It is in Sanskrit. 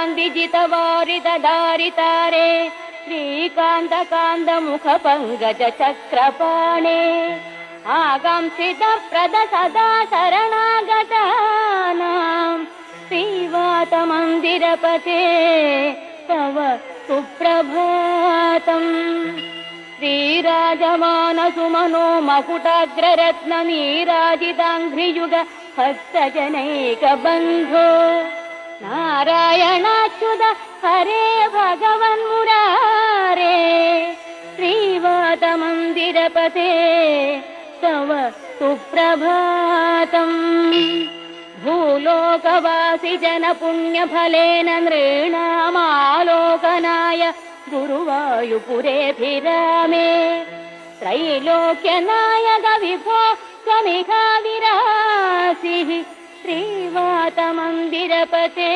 कान्तिजितवारितधारितारे श्रीकान्तकान्तमुखपङ्कजचक्रपाणे आकांक्षितप्रद सदा शरणागतानां श्रीवातमन्दिरपते तव सुप्रभातम्। श्रीराजमानसुमनो मकुटाग्ररत्ननीराजिताङ्घ्रियुग भक्तजनैकबन्धो नारायणाच्युत हरे भगवन्मुरारे श्रीवातमन्दिरपते तव सुप्रभातम्। भूलोकवासि जनपुण्यफलेन नृणामालोकनाय गुरुवायुपुरेऽभिरामे त्रैलोक्यनायक विभो त्वमिह विरासिः श्रीवातमन्दिरपते।